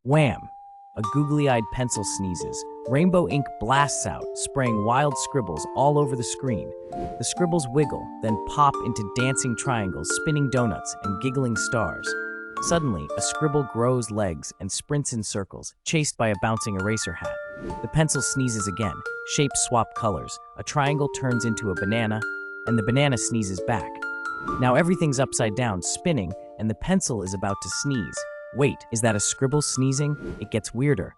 Wham! A googly-eyed pencil sneezes. Rainbow ink blasts out, spraying wild scribbles all over the screen. The scribbles wiggle, then pop into dancing triangles, spinning donuts, and giggling stars. Suddenly, a scribble grows legs and sprints in circles, chased by a bouncing eraser hat. The pencil sneezes again. Shapes swap colors. A triangle turns into a banana, and the banana sneezes back. Now everything's upside down, spinning, and the pencil is about to sneeze. Wait, is that a scribble sneezing? It gets weirder.